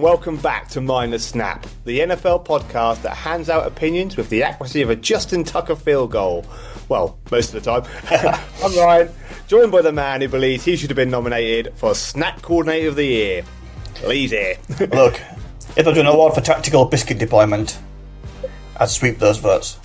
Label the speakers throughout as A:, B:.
A: welcome back to Mind the Snap, the NFL podcast that hands out opinions with the accuracy of a Justin Tucker field goal. Well, most of the time. I'm Ryan, joined by the man who believes he should have been nominated for Snap Coordinator of the Year. Lee's here.
B: Look, if I do an award for tactical biscuit deployment, I'd sweep those votes.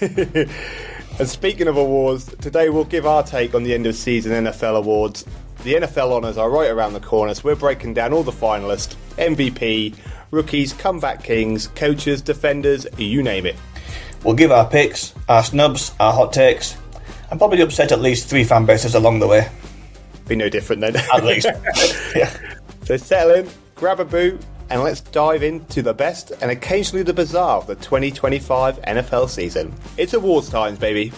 A: And speaking of awards, today we'll give our take on the end of season NFL awards. The NFL honours are right around the corner, so we're breaking down all the finalists, MVP, rookies, comeback kings, coaches, defenders, you name it.
B: We'll give our picks, our snubs, our hot takes, and probably upset at least 3 fan bases along the way.
A: Be no different then.
B: At least. Yeah.
A: So settle in, grab a boot, and let's dive into the best and occasionally the bizarre of the 2025 NFL season. It's awards times, baby.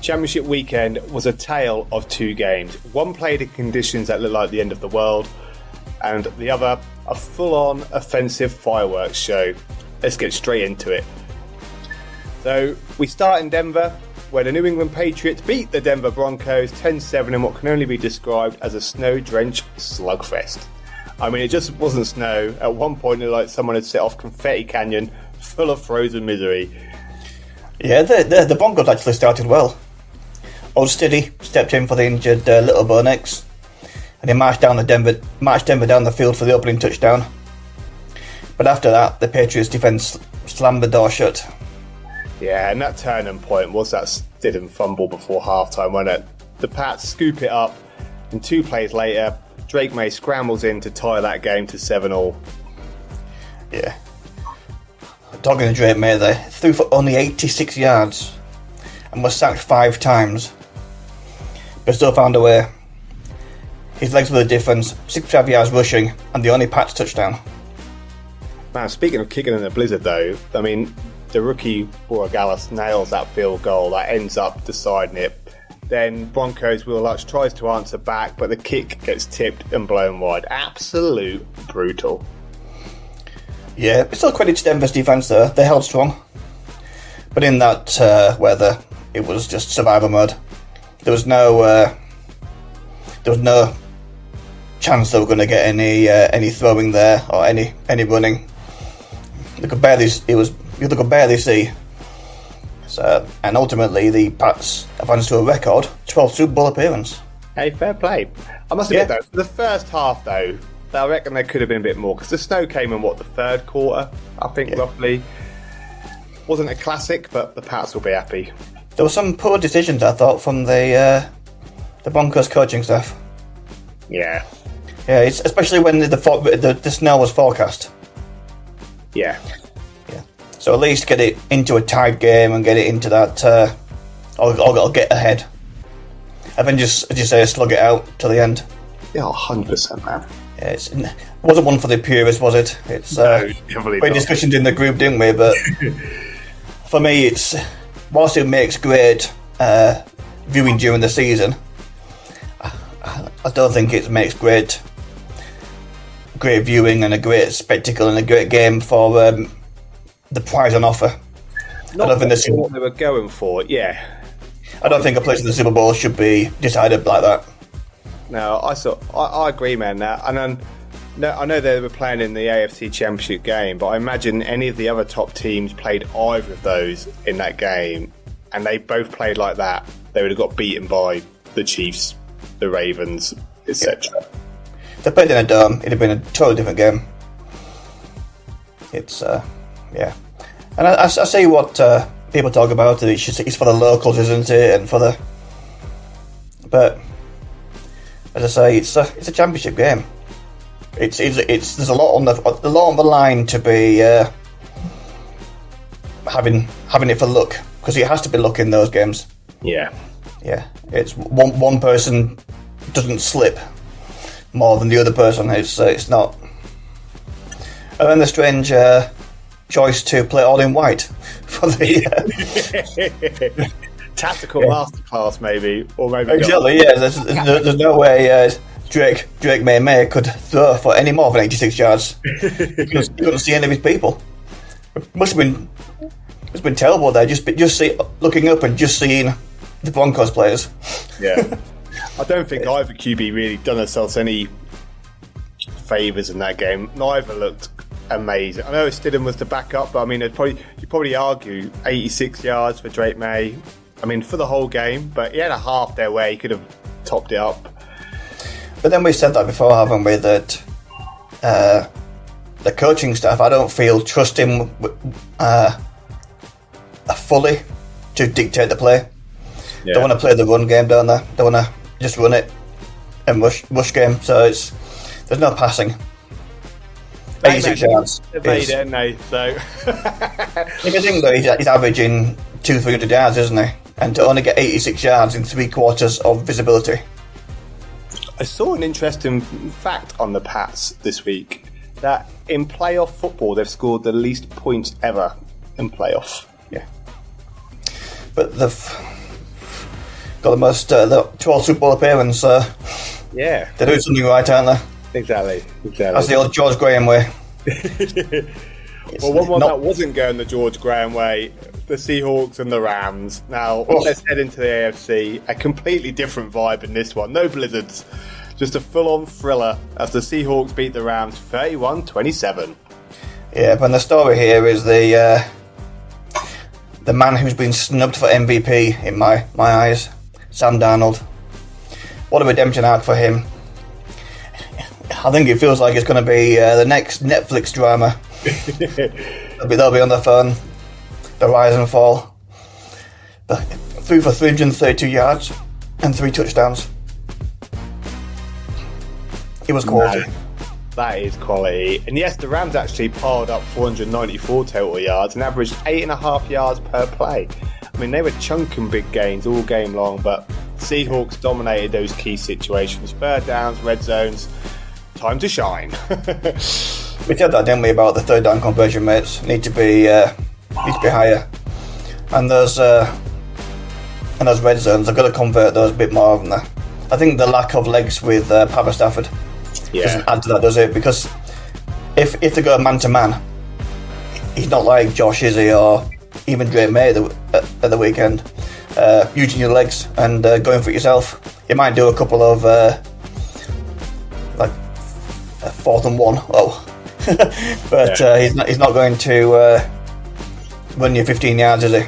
A: Championship weekend was a tale of 2 games. One played in conditions that looked like the end of the world, and the other a full-on offensive fireworks show. Let's get straight into it. So we start in Denver, where the New England Patriots beat the Denver Broncos 10-7 in what can only be described as a snow-drenched slugfest. I mean, it just wasn't snow. At one point, it looked like someone had set off confetti canyon full of frozen misery.
B: Yeah, the Broncos actually started well. Old Steady stepped in for the injured Little Bo Nix, and he marched Denver down the field for the opening touchdown. But after that, the Patriots defence slammed the door shut.
A: Yeah, and that turning point was that Stidham fumble before halftime, wasn't it? The Pats scoop it up, and 2 plays later, Drake May scrambles in to tie that game to 7-7.
B: Yeah. Talking to Drake May there, threw for only 86 yards and was sacked 5 times, but still found a way. His legs were the difference, 65 yards rushing, and the only Pats touchdown.
A: Man, speaking of kicking in a blizzard though, I mean, the rookie Borregales nails that field goal that ends up deciding it. Then Broncos Will Lutz tries to answer back, but the kick gets tipped and blown wide. Absolute brutal.
B: Yeah, but still credit to Denver's defence there. They held strong. But in that weather, it was just survival mode. There was no chance they were going to get any throwing there or any running. You could barely see. So, and ultimately, the Pats advanced to a record 12th Super Bowl appearance.
A: Hey, fair play. I must admit though, the first half though, I reckon there could have been a bit more because the snow came in the third quarter, I think roughly. Wasn't a classic, but the Pats will be happy.
B: There were some poor decisions, I thought, from the Broncos coaching staff.
A: Yeah.
B: Yeah, it's especially when the snow was forecast.
A: Yeah.
B: So at least get it into a tied game and get it into that, or get ahead, and then just, as you say, slug it out to the end.
A: Yeah, 100%, man.
B: Yeah, it wasn't one for the purists, was it? It's
A: no, definitely
B: great
A: not.
B: Discussions in the group, didn't we? But for me, it's whilst it makes great viewing during the season, I don't think it makes great viewing and a great spectacle and a great game for the prize on offer.
A: Not what they were going for, yeah.
B: I don't think a place in the Super Bowl should be decided like that.
A: No, I agree, man. And I know they were playing in the AFC Championship game, but I imagine any of the other top teams played either of those in that game, and they both played like that, they would have got beaten by the Chiefs, the Ravens, etc.
B: Yeah. If they played in a dome, it'd have been a totally different game. It's yeah, and I see what people talk about. It's for the locals, isn't it? And but as I say, it's a championship game. It's there's a lot on the line to be having it for luck, because it has to be luck in those games.
A: Yeah.
B: It's one person doesn't slip more than the other person. It's not. And then the strange choice to play all in white for the
A: tactical masterclass, maybe, or maybe
B: exactly.
A: Not.
B: Yeah, there's no way Drake May could throw for any more than 86 yards because he couldn't see any of his people. It must have been terrible there. Just looking up and just seeing the Broncos players.
A: Yeah. I don't think either QB really done themselves any favours in that game. Neither looked amazing. I know Stidham was the backup, but I mean, you'd probably argue 86 yards for Drake May. I mean, for the whole game, but he had a half there where he could have topped it up.
B: But then we said that before, haven't we? That the coaching staff, I don't feel trust him fully to dictate the play.
A: Yeah.
B: They want to play the run game, don't they? They want to just run it and rush game. So there's no passing. 86 yards.
A: They've made it, haven't they? So
B: if you think that he's averaging 200-300 yards, isn't he? And to only get 86 yards in 3/4 of visibility.
A: I saw an interesting fact on the Pats this week that in playoff football they've scored the least points ever in playoff.
B: Yeah, but they've got the most the 12 Super Bowl appearance.
A: Yeah,
B: they're doing something right, aren't they?
A: Exactly.
B: That's the old George Graham way.
A: Well, one that wasn't going the George Graham way, the Seahawks and the Rams. Now, let's head into the AFC. A completely different vibe in this one. No blizzards. Just a full-on thriller as the Seahawks beat the Rams 31-27.
B: Yeah, but the story here is the man who's been snubbed for MVP in my eyes, Sam Darnold. What a redemption arc for him. I think it feels like it's going to be the next Netflix drama. They'll be on their phone. The rise and fall. Threw for 332 yards and 3 touchdowns. It was quality.
A: Man, that is quality. And yes, the Rams actually piled up 494 total yards and averaged 8.5 yards per play. I mean, they were chunking big gains all game long, but Seahawks dominated those key situations. Third downs, red zones. Time to shine.
B: We said that, didn't we, about the third down conversion rates need to be higher, and those red zones are going to convert those a bit more, haven't they? I think the lack of legs with Papa Stafford doesn't add to that, does it? Because if they go man to man, he's not like Josh, is he, or even Drake May at the weekend. Using your legs and going for it yourself, you might do a couple of like 4th and 1. But he's not going to run you 15 yards, is he?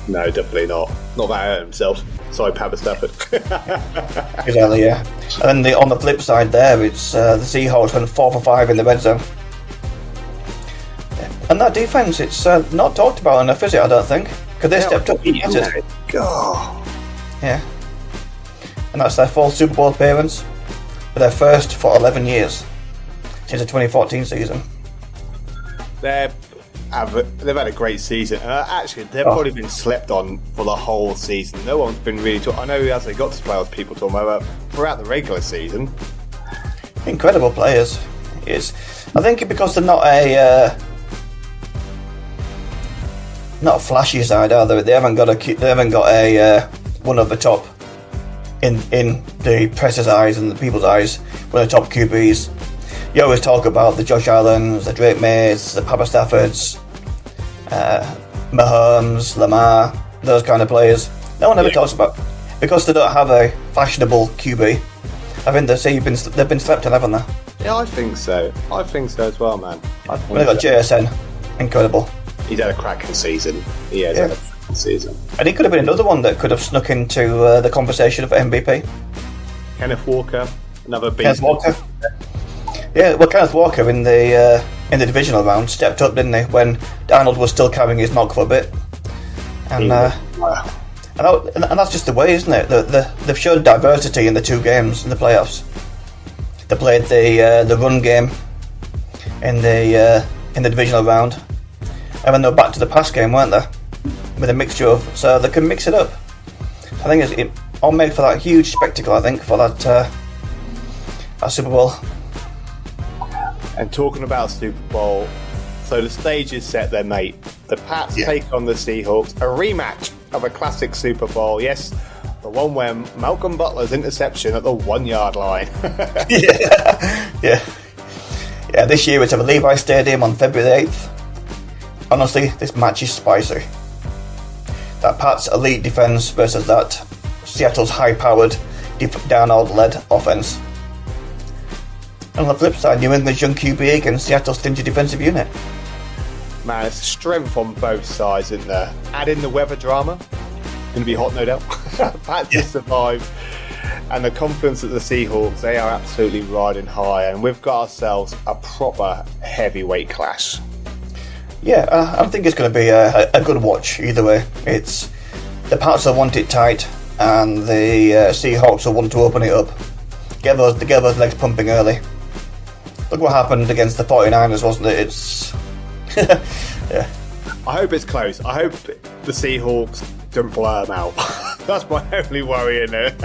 A: No, definitely not. Not that hurt himself. Sorry, Papa Stafford.
B: Exactly, yeah. And then on the flip side there, it's the Seahawks went 4 for 5 in the red zone. And that defense, it's not talked about enough, is it? I don't think, because they stepped up.
A: God.
B: Yeah. And that's their 4th Super Bowl appearance, but their first for 11 years since the 2014 season.
A: They've had a great season. Actually, they've probably been slept on for the whole season. No one's been really talking. I know as they got to playoffs, people talking about throughout the regular season.
B: Incredible players. I think because they're not a flashy side, are they? They haven't got a one of the top in the press's eyes and the people's eyes. One of the top QBs. You always talk about the Josh Allens, the Drake Mays, the Papa Staffords, Mahomes, Lamar, those kind of players. No one ever talks about, because they don't have a fashionable QB. I think they've been slept on, haven't they?
A: Yeah, I think so. I think so as well, man.
B: When they got JSN, incredible.
A: He's had a cracking season. He has had a cracking season.
B: And he could have been another one that could have snuck into the conversation for MVP.
A: Kenneth Walker, another beast.
B: Kenneth Walker. Yeah, well, Kenneth Walker in the divisional round stepped up, didn't he, when Darnold was still carrying his knock for a bit. And that's just the way, isn't it? They've shown diversity in the 2 games in the playoffs. They played the run game in the divisional round, and then they're back to the pass game, weren't they? With a mixture of, so they can mix it up. I think it all made for that huge spectacle. I think for that Super Bowl.
A: And talking about Super Bowl, so the stage is set there, mate. The Pats take on the Seahawks, a rematch of a classic Super Bowl. Yes, the one where Malcolm Butler's interception at the 1-yard line.
B: Yeah. This year it's at the Levi Stadium on February 8th. Honestly, this match is spicy. That Pats elite defense versus that Seattle's high-powered Darnold-led offense. And on the flip side, New England's young QB against Seattle's stingy defensive unit.
A: Man, it's strength on both sides, isn't there? Add in the weather drama. Going to be hot, no doubt. Pats just survived. And the confidence of the Seahawks, they are absolutely riding high. And we've got ourselves a proper heavyweight clash.
B: Yeah, I think it's going to be a good watch either way. It's the Pats will want it tight, and the Seahawks will want to open it up. Get those legs pumping early. Look what happened against the 49ers, wasn't it? It's... yeah.
A: I hope it's close. I hope the Seahawks don't blow them out. That's my only worry in it.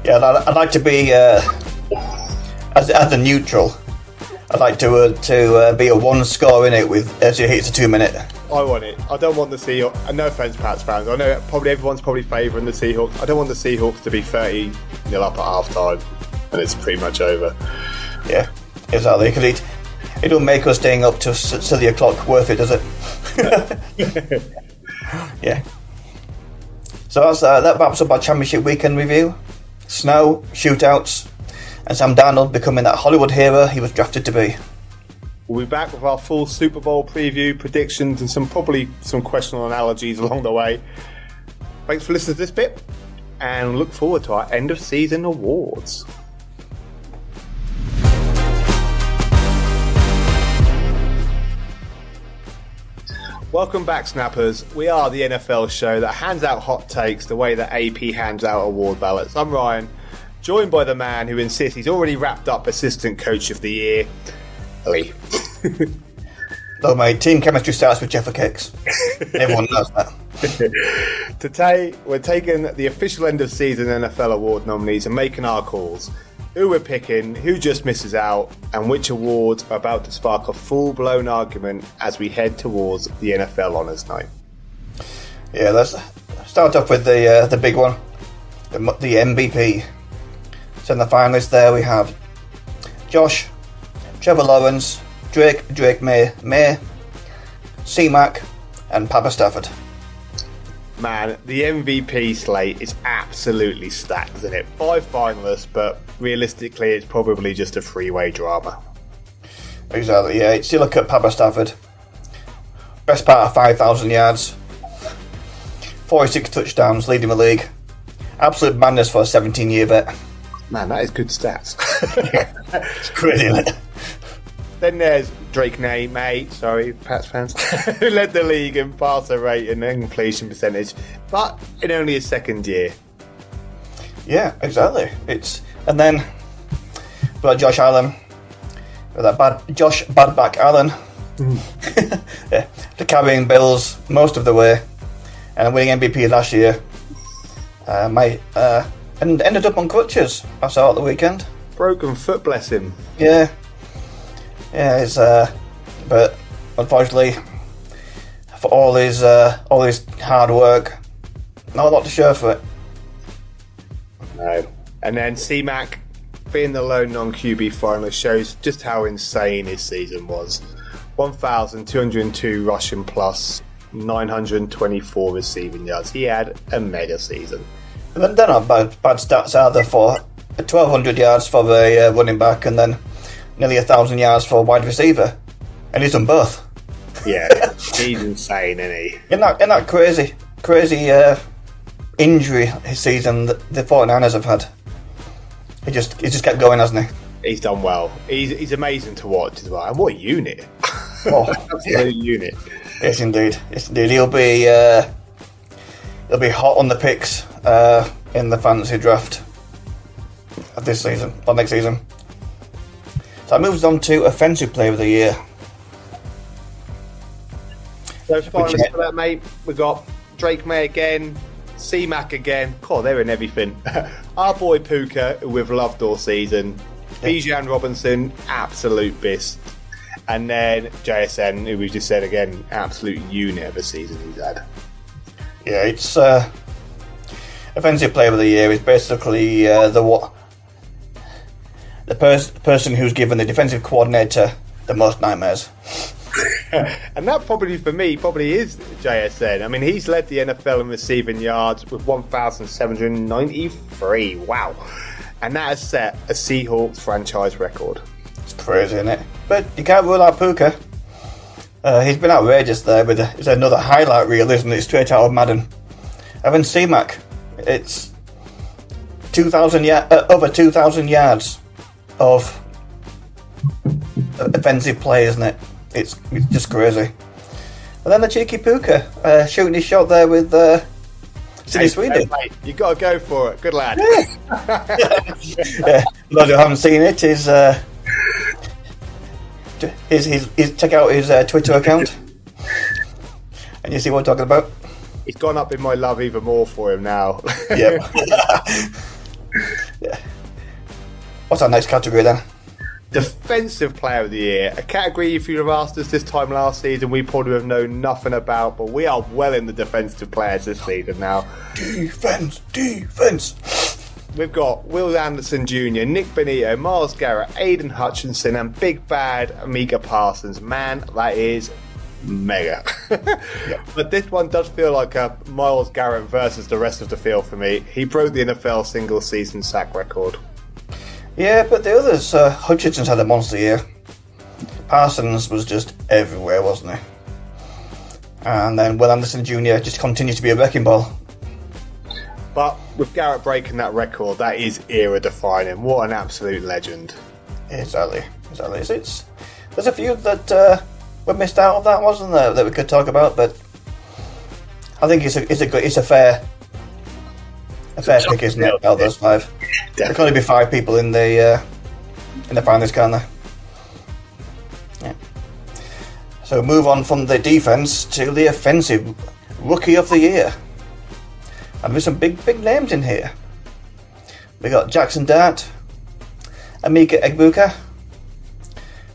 A: I'd like to be, as a neutral, I'd like to be a one score in it with as it hits a 2 minute. I want it. I don't want the Seahawks. And no offense, Pats fans. I know everyone's favouring the Seahawks. I don't want the Seahawks to be 30-0 up at half time and it's pretty much over.
B: Yeah, exactly. Because it don't make us staying up till silly o'clock worth it, does it? Yeah. So that wraps up our championship weekend review. Snow, shootouts, and Sam Darnold becoming that Hollywood hero he was drafted to be.
A: We'll be back with our full Super Bowl preview, predictions, and probably some questionable analogies along the way. Thanks for listening to this bit, and look forward to our end of season awards. Welcome back, Snappers. We are the NFL show that hands out hot takes the way that AP hands out award ballots. I'm Ryan, joined by the man who insists he's already wrapped up Assistant Coach of the Year, Lee.
B: Look, mate, team chemistry starts with Jaffa Cakes. Everyone knows that.
A: Today, we're taking the official end of season NFL award nominees and making our calls. Who we're picking, who just misses out, and which awards are about to spark a full-blown argument as we head towards the NFL Honours Night.
B: Yeah, let's start off with the big one, the MVP. So in the finalists there we have Josh, Trevor Lawrence, Drake May, C-Mac, and Papa Stafford.
A: Man, the MVP slate is absolutely stacked, isn't it? 5 finalists, but realistically, it's probably just a three-way drama.
B: Exactly, yeah. You look at Papa Stafford, best part of 5,000 yards, 46 touchdowns, leading the league. Absolute madness for a 17-year vet.
A: Man, that is good stats.
B: It's crazy, isn't it?
A: Then there's Drake May, Pats fans, who led the league in passer rate and completion percentage, but in only his second year.
B: Yeah, exactly. And then we've got Josh Allen, with that Josh Badback Allen, yeah, to carrying Bills most of the way and winning MVP last year. And ended up on crutches. I saw at the weekend.
A: Broken foot, bless him.
B: Yeah, it's but unfortunately, for all his hard work, not a lot to show for it.
A: No. And then C-Mac, being the lone non-QB finalist, shows just how insane his season was. 1,202 rushing plus, 924 receiving yards. He had a mega season.
B: And they're not bad stats either for 1,200 yards for the running back and then nearly 1,000 yards for a wide receiver. And he's done both.
A: Yeah, he's insane, isn't he?
B: Isn't that crazy injury season that the 49ers have had? He just kept going, hasn't he?
A: He's done well. He's amazing to watch as well. And what a unit.
B: Oh,
A: absolute unit.
B: Yes, indeed. He'll be hot on the picks in the fantasy draft of this season or next season. So that moves on to Offensive Player of the Year.
A: So finalists for that, mate, we've got Drake May again, C-Mac again. God, they're in everything. Our boy Puka, who we've loved all season. Bijan Robinson, absolute beast. And then JSN, who we just said again, absolute unit of a season he's had.
B: Yeah, it's Offensive Player of the Year is basically the person who's given the defensive coordinator the most nightmares.
A: And that probably, for me, probably is JSN. I mean, he's led the NFL in receiving yards with 1,793. Wow. And that has set a Seahawks franchise record.
B: It's crazy, isn't it? But you can't rule out Puka. He's been outrageous there, but it's another highlight reel, isn't it? Straight out of Madden. Having C-Mac, it's over 2,000 yards of offensive play, isn't it? It's just crazy. And then the cheeky Puka shooting his shot there with Sidney Sweeney.
A: You got to go for it. Good lad.
B: Yeah. For those who haven't seen it, check out his Twitter account, and you see what I'm talking about.
A: He's gone up in my love even more for him now.
B: Yeah. Yeah. What's our next category then?
A: Defensive Player of the Year, a category if you'd have asked us this time last season we probably would have known nothing about, but we are well in the defensive players this season now.
B: Defense.
A: We've got Will Anderson Jr., Nick Benito, Myles Garrett, Aiden Hutchinson, and Big Bad Amiga Parsons. Man, that is mega.
B: Yep.
A: But this one does feel like a Myles Garrett versus the rest of the field for me. He broke the NFL single season sack record.
B: Yeah, but the others, Hutchinson's had a monster year. Parsons was just everywhere, wasn't he? And then Will Anderson Jr. just continues to be a wrecking ball.
A: But with Garrett breaking that record, that is era-defining. What an absolute legend.
B: Exactly. There's a few that were missed out of that, wasn't there, that we could talk about, but I think it's a fair pick, isn't it, out of those five? There can only be five people in the finalists, can't there? Yeah. So move on from the defense to the offensive Rookie of the Year. And there's some big names in here. We got Jackson Dart, Emeka Egbuka,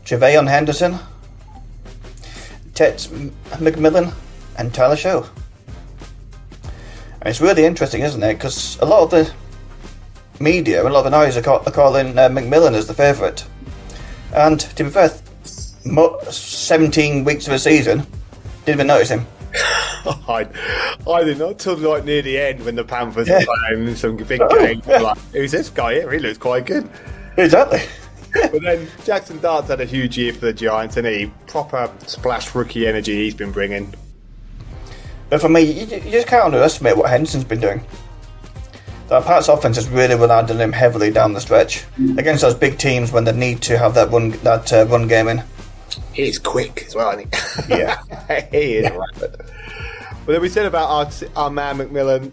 B: Tre'Veon Henderson, Tet McMillan, and Tyler Show. And it's really interesting, isn't it? Because a lot of the media and a lot of the noise are calling McMillan as the favourite. And to be fair, 17 weeks of a season, didn't even notice him.
A: I did not till like near the end when the Panthers were playing some big games. Like, who's this guy here? He looks quite good.
B: Exactly.
A: But then Jackson Dart's had a huge year for the Giants, and he proper splash rookie energy he's been bringing.
B: But for me, you just can't underestimate what Henderson's been doing. That Pats offense has really relied on him heavily down the stretch against those big teams when they need to have that run game in.
A: He's quick as well, isn't he?
B: Yeah.
A: He is rapid. But then we said about our man McMillan.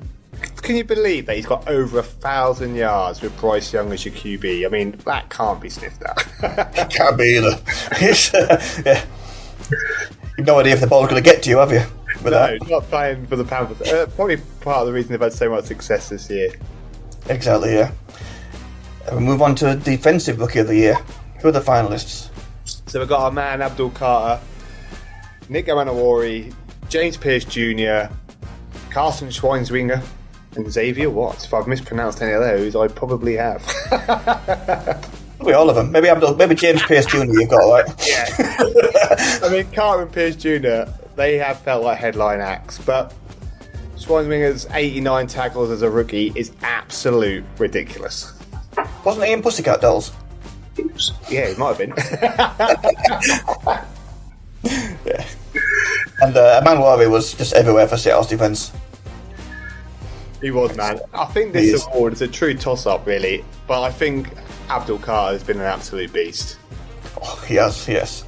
A: Can you believe that he's got over 1,000 yards with Bryce Young as your QB? I mean, that can't be sniffed at.
B: It can't be either. Yeah. You've no idea if the ball's going to get to you, have you?
A: No, not playing for the Panthers. Probably part of the reason they've had so much success this year.
B: Exactly, yeah. And we move on to Defensive Rookie of the Year. Who are the finalists?
A: So we've got our man Abdul Carter, Nick Amanawari, James Pierce Jr., Carson Schweinswinger, and Xavier Watts. If I've mispronounced any of those, I probably have.
B: Probably all of them. Maybe James Pierce Jr. you've got, right?
A: Yeah. I mean, Carter and Pierce Jr., they have felt like headline acts, but Schweinswinger's 89 tackles as a rookie is absolute ridiculous.
B: Wasn't he in Pussycat Dolls?
A: Yeah, it might have been.
B: Yeah. And Amanwari was just everywhere for Seattle's defence.
A: He was, man. I think this award is a true toss-up, really, but I think Abdul Carter has been an absolute beast.
B: Oh, he has, yes.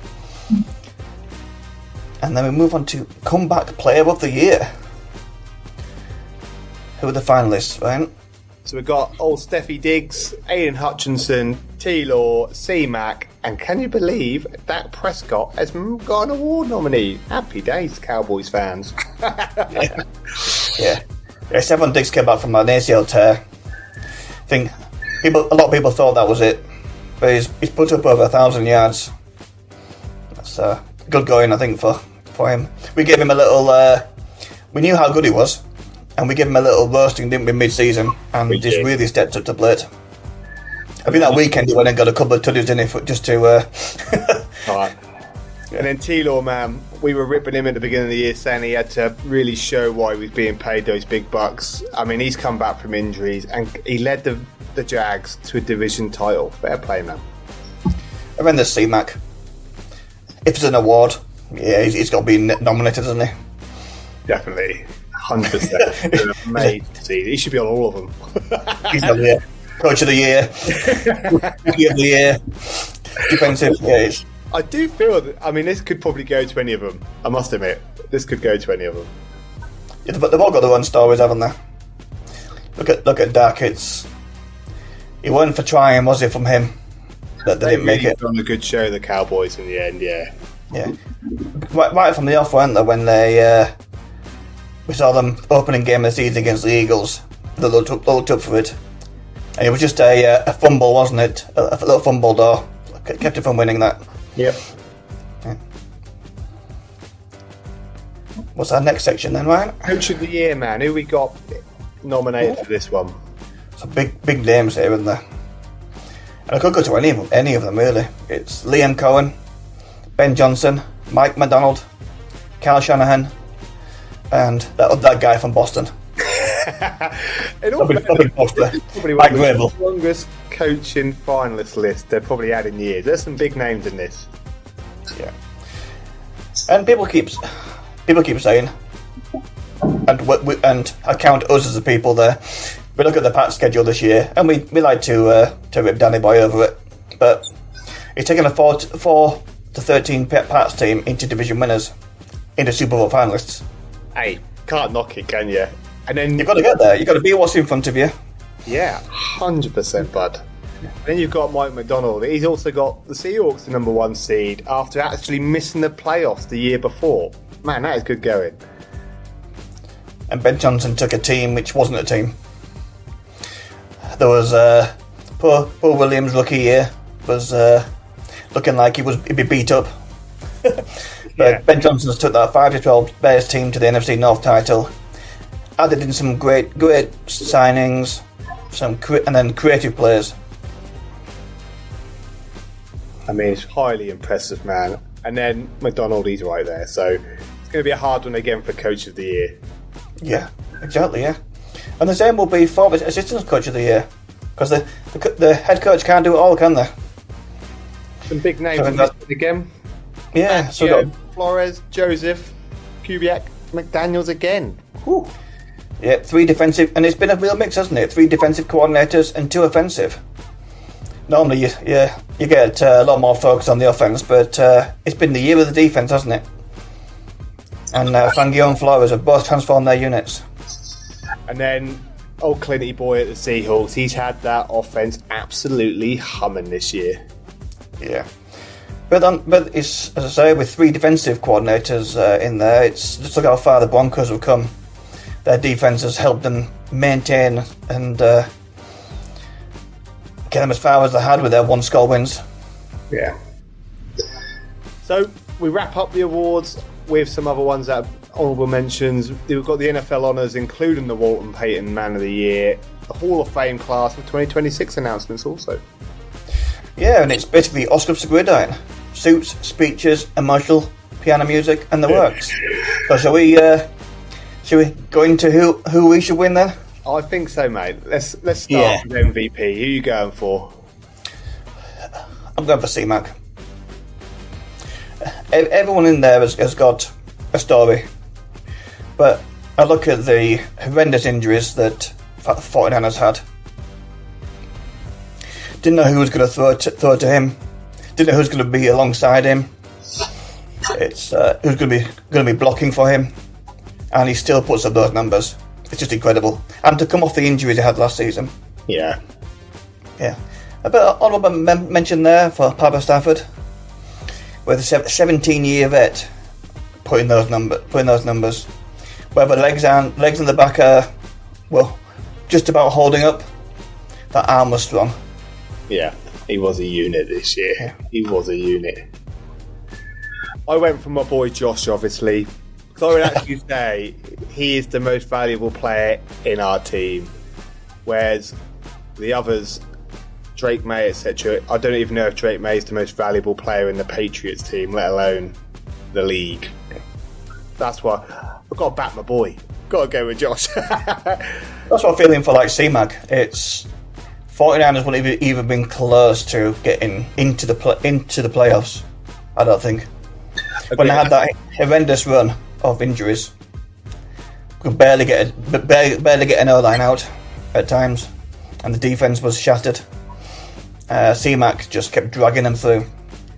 B: And then we move on to Comeback Player of the Year. Who are the finalists, Ryan?
A: So we've got old Steffi Diggs, Aiden Hutchinson, T-Law, C-Mac, and can you believe Dak Prescott has got an award nominee? Happy days, Cowboys fans.
B: Yeah. Yeah, Stephon Diggs came back from an ACL tear. I think a lot of people thought that was it, but he's put up over 1,000 yards. That's good going, I think, for him. We gave him a little. We knew how good he was, and we gave him a little roasting, didn't we, mid-season? And he's really stepped up to plate. I think that weekend he went and got a couple of tutties in it just to.
A: Right. And then T-Law, man, we were ripping him at the beginning of the year, saying he had to really show why he was being paid those big bucks. I mean, he's come back from injuries, and he led the Jags to a division title. Fair play, man.
B: And then there's C-Mac. If it's an award, yeah, he's got to be nominated, hasn't he?
A: Definitely. 100%. Amazing to see. He should be on all of them.
B: He's on the Coach of the Year. Rookie of the Year. Defensive. Yeah,
A: I do feel that, I mean, this could probably go to any of them. I must admit, this could go to any of them.
B: Yeah, but they've all got their own stories, haven't they? Look at Dak. He wasn't for trying, was it, from him? That they didn't make it.
A: Done a good show, the Cowboys, in the end. Yeah.
B: Right from the off, weren't they? When we saw them opening game of the season against the Eagles. They looked up for it, and it was just a fumble, wasn't it? A little fumble though, kept it from winning that.
A: Yep.
B: Yeah. What's our next section then, Ryan?
A: Coach of the Year, man. Who we got nominated for this one?
B: Some big names here, isn't there? And I could go to any of them really. It's Liam Cohen, Ben Johnson, Mike McDonald, Kyle Shanahan, and that guy from Boston.
A: Probably
B: Mike Grable.
A: The longest coaching finalist list they've probably had in years. There's some big names in this.
B: Yeah. And people keep saying, and I count us as the people there. We look at the Pats schedule this year, and we like to rip Danny Boy over it, but he's taken a 4-13 Pats team into division winners, into Super Bowl finalists.
A: Hey, can't knock it, can you? And then
B: you've got to get there. You've got to be what's in front of you.
A: Yeah, 100%, bud. And then you've got Mike McDonald. He's also got the Seahawks, the number 1 seed, after actually missing the playoffs the year before. Man, that is good going.
B: And Ben Johnson took a team which wasn't a team. There was poor Williams' rookie year was looking like he'd be beat up. But Ben Johnson's took that 5-12 Bears team to the NFC North title. Added in some great signings, and then creative players.
A: I mean, it's highly impressive, man. And then McDonald, he's right there. So it's going to be a hard one again for Coach of the Year.
B: Yeah, exactly, yeah. And the same will be for Assistant Coach of the Year. Because the head coach can't do it all, can they?
A: Some big names again.
B: Yeah.
A: So Flores, Joseph, Kubiak, McDaniels again.
B: Whew. Yeah, 3 defensive, and it's been a real mix, hasn't it? 3 defensive coordinators and 2 offensive. Normally, you get a lot more focus on the offense, but it's been the year of the defense, hasn't it? And Fangio and Flores have both transformed their units.
A: And then old Clinty boy at the Seahawks, he's had that offense absolutely humming this year.
B: Yeah. But it's, as I say, with 3 defensive coordinators in there, it's just look how far the Broncos have come. Their defense has helped them maintain and get them as far as they had with their 1-score wins.
A: Yeah. So we wrap up the awards with some other ones that are honourable mentions. We've got the NFL honours, including the Walton Payton Man of the Year, the Hall of Fame class with 2026 announcements also.
B: Yeah, and it's basically Oscars for Gridiron. Suits, speeches, emotional, piano music, and the works. So shall we go into who we should win then?
A: I think so, mate. Let's start with MVP. Who are you going for?
B: I'm going for C-Mac. Everyone in there has got a story. But I look at the horrendous injuries that 49ers had. Didn't know who was going to throw to him. Didn't know who was going to be alongside him. It's who's going to be blocking for him, and he still puts up those numbers. It's just incredible. And to come off the injuries he had last season.
A: Yeah.
B: A bit of honourable mention there for Papa Stafford, with a 17-year vet putting those numbers. Whether legs in the back are just about holding up, that arm was strong.
A: Yeah, he was a unit this year.
B: Yeah.
A: He was a unit. I went for my boy Josh, obviously, because I would actually say he is the most valuable player in our team, whereas the others Drake May, etc. I don't even know if Drake May is the most valuable player in the Patriots team, let alone the league. That's why I've got to back my boy. Got to go with Josh.
B: That's what I'm feeling for like C-Mac. It's 49ers wouldn't have even been close to getting into the playoffs. I don't think. When they had that horrendous run of injuries, could barely get an O-line out at times, and the defense was shattered. C-Mac just kept dragging them through.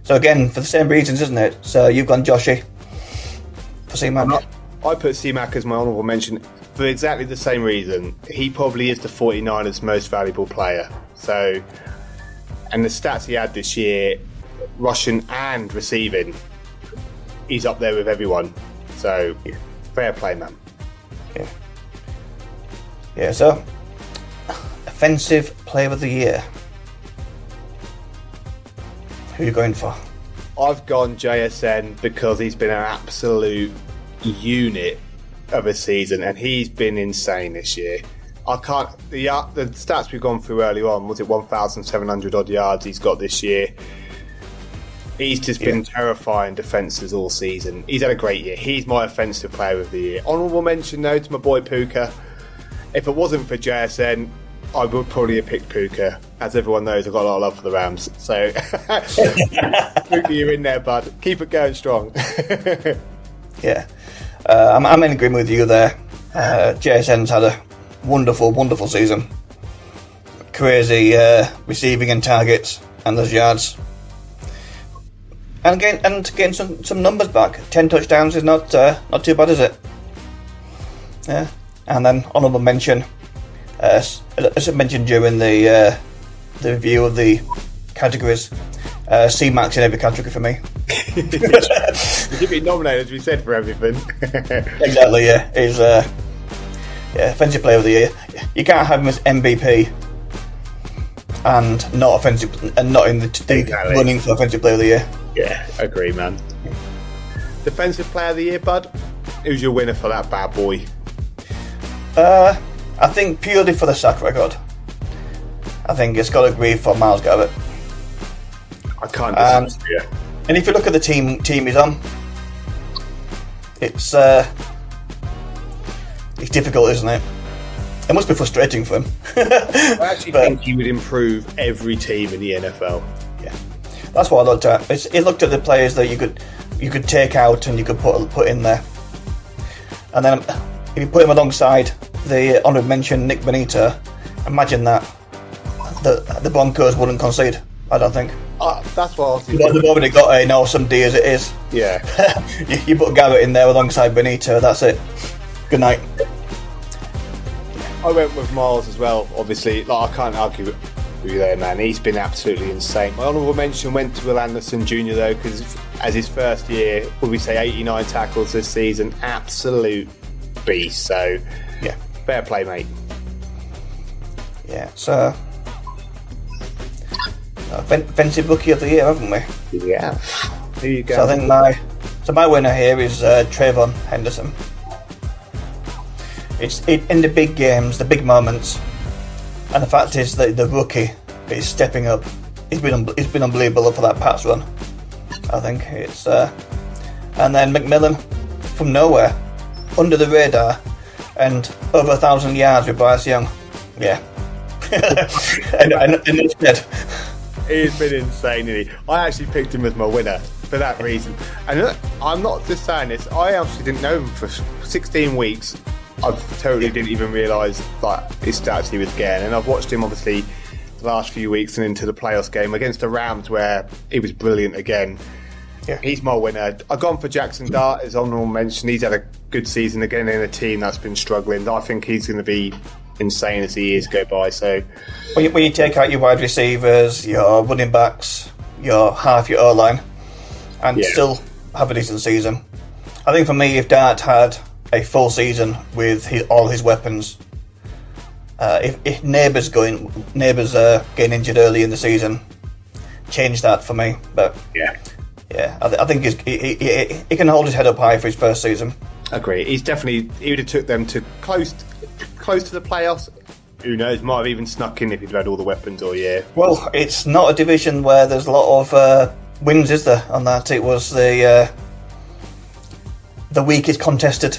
B: So again, for the same reasons, isn't it? So you've gone Joshy for C-Mac.
A: I put C-Mac as my honourable mention for exactly the same reason. He probably is the 49ers' most valuable player. So, and the stats he had this year, rushing and receiving, he's up there with everyone. So, fair play, man.
B: Yeah, so, offensive player of the year. Who are you going for?
A: I've gone JSN because he's been an absolute unit of a season, and he's been insane this year. I can't. The stats we've gone through earlier on, was it 1,700 odd yards he's got this year? He's just been terrifying defences all season. He's had a great year. He's my offensive player of the year. Honourable mention though to my boy Puka. If it wasn't for JSN, I would probably have picked Puka. As everyone knows, I've got a lot of love for the Rams. So, Puka, you're in there, bud. Keep it going strong.
B: Yeah. I'm in agreement with you there. JSN's had a wonderful, wonderful season. Crazy receiving and targets and those yards. And getting some numbers back. 10 touchdowns is not too bad, is it? Yeah. And then honourable mention, as I mentioned during the review of the categories, C-Max in every category for me.
A: You could be nominated, as we said, for everything.
B: Exactly, yeah. He's offensive player of the year. You can't have him as MVP and not offensive and not in the running for offensive player of the year.
A: Yeah, agree, man. Defensive player of the year, bud. Who's your winner for that bad boy?
B: I think purely for the sack record, I think it's got to agree for Myles Garrett.
A: I can't disagree.
B: And if you look at the team he's on, it's difficult, isn't it? It must be frustrating for him.
A: I actually think he would improve every team in the NFL.
B: Yeah, that's what I looked at. It looked at the players that you could take out and you could put in there, and then if you put him alongside the honourable mention Nick Bonita, imagine that the Broncos wouldn't concede. I don't think.
A: That's what
B: they've already got a awesome D as it is.
A: Yeah.
B: you put Garrett in there alongside Bonita, that's it. Good night.
A: I went with Miles as well, obviously. I can't argue with you there, man. He's been absolutely insane. My honourable mention went to Will Anderson Jr. though, because as his first year, would we say 89 tackles this season? Absolute beast. So, yeah, fair play, mate.
B: Yeah, so offensive rookie of the year, haven't we?
A: Yeah. Here you go.
B: So I think my winner here is Trayvon Henderson. It's in the big games, the big moments, and the fact is that the rookie is stepping up. He's been unbelievable for that Pats run. I think it's and then McMillan from nowhere, under the radar, and over 1,000 yards with Bryce Young. Yeah, and instead.
A: He's been insane, isn't he? I actually picked him as my winner for that reason. And I'm not just saying this, I actually didn't know him for 16 weeks. I totally didn't even realise his stats he was getting. And I've watched him, obviously, the last few weeks and into the playoffs game against the Rams where he was brilliant again. Yeah. He's my winner. I've gone for Jackson Dart, as honourable mention. He's had a good season again in a team that's been struggling. I think he's going to be insane as the years go by. So
B: when you take out your wide receivers, your running backs, your half your O-line, and still have a decent season. I think for me, if Dart had a full season with all his weapons, if Neighbours getting injured early in the season, change that for me. But I think he can hold his head up high for his first season.
A: Agree. He would have took them to close to the playoffs, who knows, might have even snuck in if he'd had all the weapons all year.
B: Well, it's not a division where there's a lot of wins, is there, on that? It was the weakest contested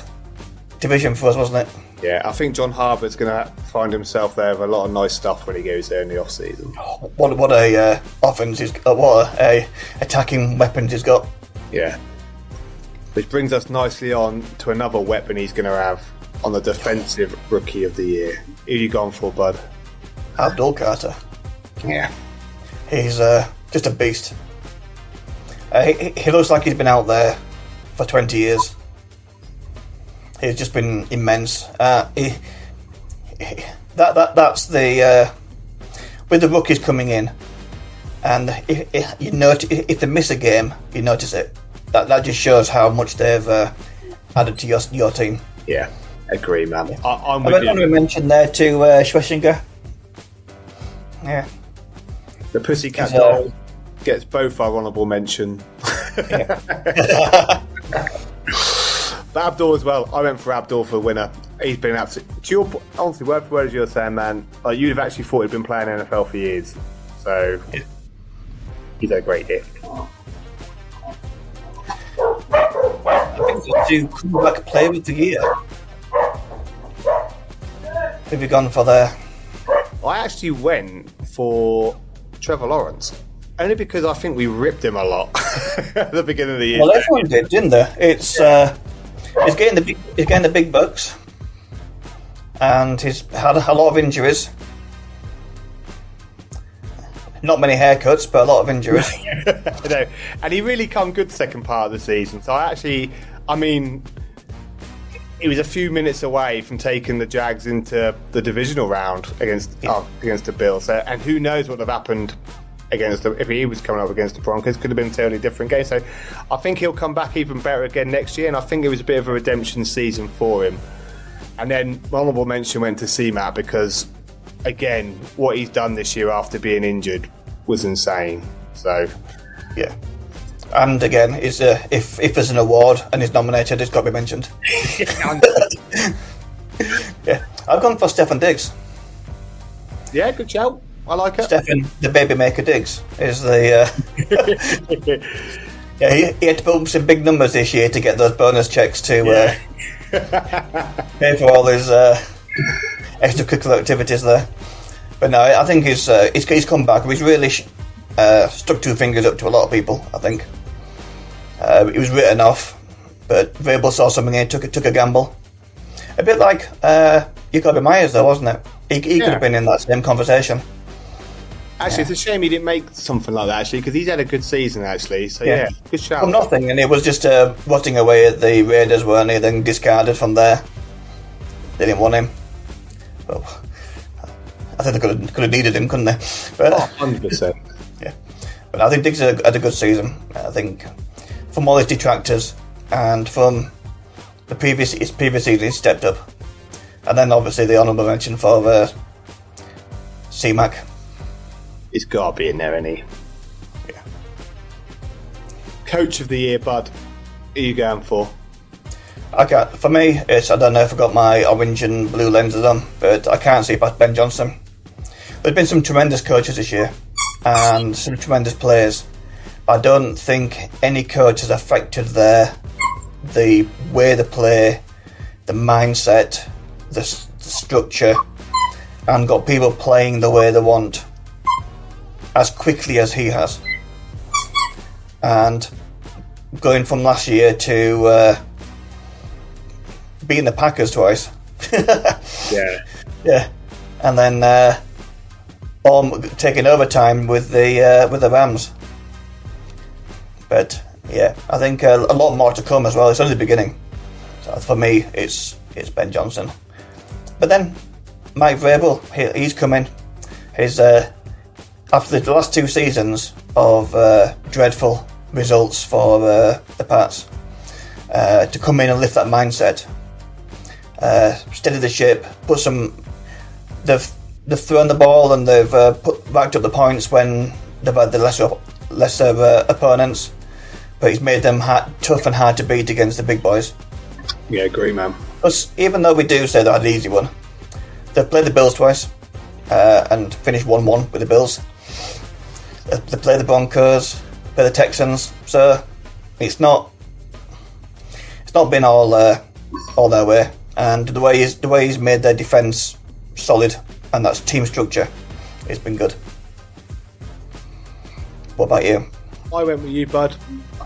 B: division for us, wasn't it?
A: Yeah, I think John Harbour's going to find himself there with a lot of nice stuff when he goes there in the off-season.
B: What a offense he's got, what a attacking weapons he's got.
A: Yeah. Which brings us nicely on to another weapon he's going to have on the defensive rookie of the year. Who you gone for, bud?
B: Abdul Carter.
A: Yeah.
B: He's just a beast. He looks like he's been out there for 20 years. He's just been immense. That's the with the rookies coming in, and if they miss a game, you notice it. That just shows how much they've added to your team.
A: Yeah, agree, man.
B: Yeah.
A: I'm
B: with you. I want to mention there to Schwesinger. Yeah,
A: the Pussycat Doll gets both our honourable mention. But Abdul as well. I went for Abdul for winner. He's been absolutely. To your honestly, word for word as you're saying, man, like you'd have actually thought he'd been playing NFL for years. So he's a great hit.
B: I think to come back player of the year. Who've you gone for there?
A: I actually went for Trevor Lawrence. Only because I think we ripped him a lot at the beginning of the year.
B: Well, everyone did, didn't they? He's getting the big bucks, and he's had a lot of injuries. Not many haircuts, but a lot of injuries.
A: No, and he really come good second part of the season. So he was a few minutes away from taking the Jags into the divisional round against the Bills. So, and who knows what would have happened if he was coming up against the Broncos, could have been a totally different game. So I think he'll come back even better again next year, and I think it was a bit of a redemption season for him. And then honourable mention went to C-Matt because, again, what he's done this year after being injured was insane. So
B: yeah, and again, if there's an award and he's nominated, it's got to be mentioned. Yeah, I've gone for Stefan Diggs.
A: Yeah, good shout. I like it.
B: Stefan, the baby maker Diggs, is the. Yeah, he had to put up some big numbers this year to get those bonus checks to pay for all his extracurricular activities there. But no, I think he's come back. He's really stuck two fingers up to a lot of people. I think he was written off, but Vrabel saw something and took a gamble. A bit like Jacoby Myers, though, wasn't it? He could have been in that same conversation.
A: Actually, it's a shame he didn't make something like that, actually, because he's had a good season, actually. So, yeah good shout.
B: From nothing, and it was just rotting away at the Raiders, weren't he? Then discarded from there. They didn't want him. Well, I think they could have needed him, couldn't they? But,
A: 100%.
B: Yeah. But I think Diggs had a good season. I think from all his detractors and from his previous season, he stepped up. And then, obviously, the honourable mention for C-Mac.
A: He's got to be in there, isn't he?
B: Yeah.
A: Coach of the year, bud. Who are you going for?
B: For me, I don't know if I've got my orange and blue lenses on, but I can't see past Ben Johnson. There's been some tremendous coaches this year and some tremendous players. I don't think any coach has affected the way they play, the mindset, the structure, and got people playing the way they want as quickly as he has. And going from last year to beating the Packers twice. Yeah. And then taking overtime with the Rams. But yeah, I think a lot more to come as well. It's only the beginning. So for me, it's Ben Johnson. But then Mike Vrabel, he's coming. He's after the last two seasons of dreadful results for the Pats, to come in and lift that mindset, steady the ship, they've thrown the ball and they've racked up the points when they've had the lesser opponents, but he's made them tough and hard to beat against the big boys.
A: Yeah, agree, man.
B: Because even though we do say they had an easy one, they've played the Bills twice, and finish 1-1 with the Bills. They play the Broncos, play the Texans, so it's not been all their way. And the way he's made their defence solid, and that's team structure, it's been good. What about you?
A: I went with you, bud.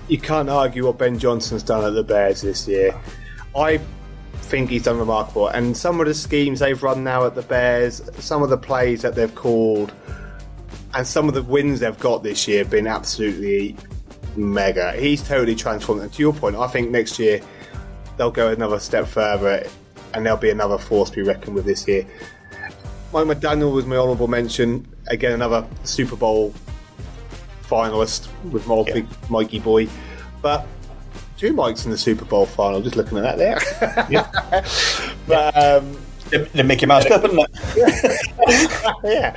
A: You can't argue what Ben Johnson's done at the Bears this year. I think he's done remarkable, and some of the schemes they've run now at the Bears, some of the plays that they've called, and some of the wins they've got this year have been absolutely mega. He's totally transformed. And to your point, I think next year they'll go another step further, and there'll be another force to be reckoned with this year. Mike McDaniel was my honourable mention. Again, another Super Bowl finalist with my big Mikey boy. But 2 Mikes in the Super Bowl final, just looking at that there.
B: Yeah.
A: But
B: the Mickey Mouse Cup, isn't it?
A: yeah.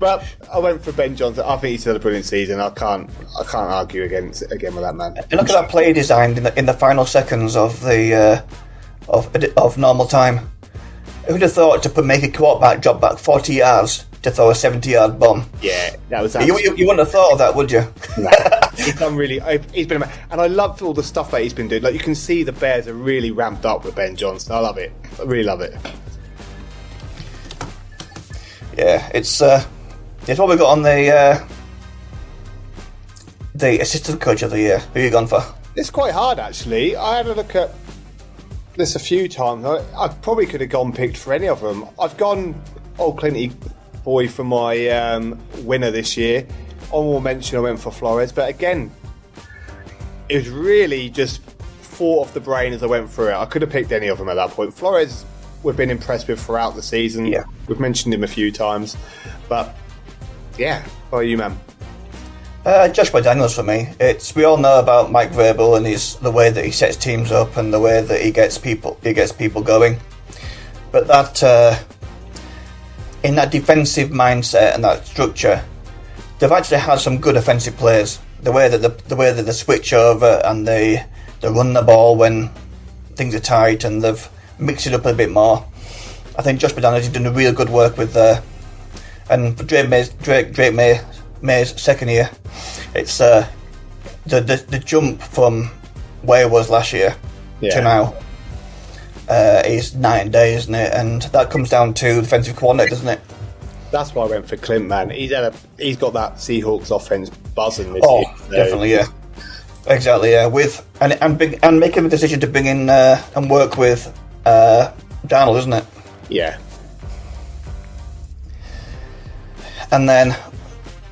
A: But I went for Ben Johnson. I think he's had a brilliant season. I can't argue again with that man.
B: And look at that play designed in the final seconds of the of normal time. Who'd have thought to make a quarterback drop back 40 yards to throw a 70-yard bomb?
A: Yeah, that was.
B: You wouldn't have thought of that, would you?
A: No. He's done really. He's been, and I love all the stuff that he's been doing. Like, you can see the Bears are really ramped up with Ben Johnson. I love it. I really love it.
B: Yeah, it's what we got on the assistant coach of the year. Who you gone for?
A: It's quite hard, actually. I had a look at this a few times. I probably could have picked for any of them. I've gone old Clinty boy for my winner this year. Honorable mention, I went for Flores, but again, it was really just thought off the brain as I went through it. I could have picked any of them at that point. Flores, we've been impressed with throughout the season.
B: Yeah.
A: We've mentioned him a few times, but yeah, how are you, man?
B: Josh McDaniels for me. We all know about Mike Vrabel and the way that he sets teams up and the way that he gets people going. But that in that defensive mindset and that structure, they've actually had some good offensive players. The way that they switch over and they run the ball when things are tight, and they've mixed it up a bit more. I think Josh McDaniels has done a real good work with and for Drake May's second year, it's the jump from where he was last year to now is night and day, isn't it? And that comes down to defensive coordinator, doesn't it?
A: That's why I went for Clint, man. He's got that Seahawks offense buzzing this year. So.
B: Definitely, yeah. Exactly, yeah. And making the decision to bring in and work with Darnold, isn't it?
A: Yeah.
B: And then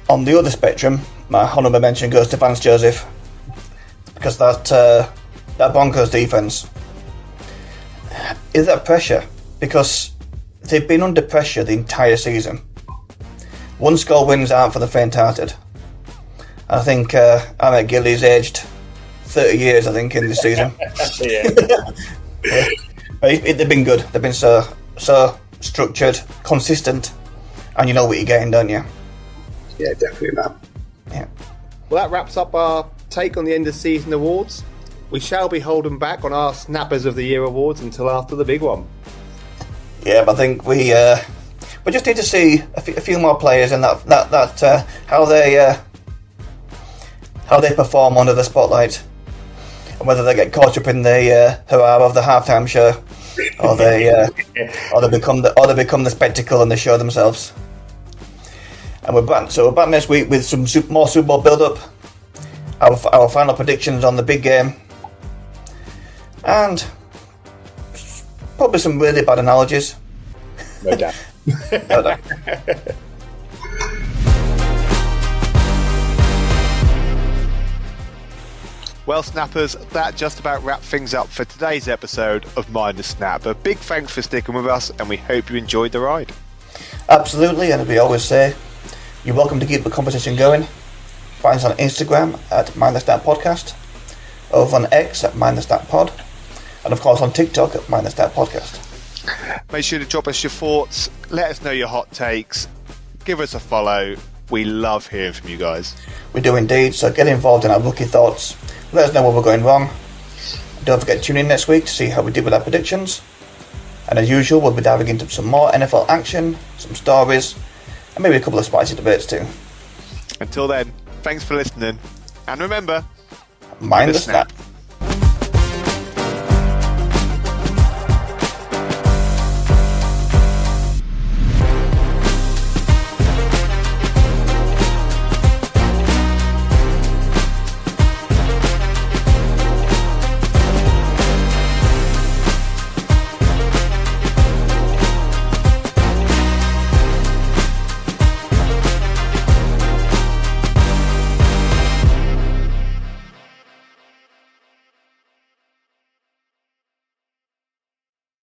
B: on the other spectrum, my honourable mention goes to Vance Joseph, because that Broncos defence is that pressure, because they've been under pressure the entire season. 1-score wins aren't for the faint-hearted. I think Emmett Gillies aged 30 years, I think, in this season. Yeah. They've been good. They've been so structured, consistent, and you know what you're getting, don't you?
A: Yeah, definitely, man.
B: Yeah.
A: Well, that wraps up our take on the end of season awards. We shall be holding back on our Snappers of the Year awards until after the big one.
B: Yeah, but I think we just need to see a few more players and that how they perform under the spotlight, and whether they get caught up in the hurrah of the halftime show, or they become the spectacle and they show themselves. And we're back next week with some more Super Bowl build-up, our final predictions on the big game, and probably some really bad analogies.
A: No doubt.
B: No doubt.
A: Well, Snappers, that just about wraps things up for today's episode of Mind the Snap. A big thanks for sticking with us, and we hope you enjoyed the ride.
B: Absolutely, and as we always say, you're welcome to keep the competition going. Find us on Instagram at Mind the Snap Podcast, over on X at Mind the Snap Pod, and of course on TikTok at Mind the Snap Podcast.
A: Make sure to drop us your thoughts, let us know your hot takes, give us a follow. We love hearing from you guys.
B: We do indeed, so get involved in our rookie thoughts. Let us know where we're going wrong. Don't forget to tune in next week to see how we did with our predictions. And as usual, we'll be diving into some more NFL action, some stories, and maybe a couple of spicy debates too.
C: Until then, thanks for listening, and remember,
B: mind the snap.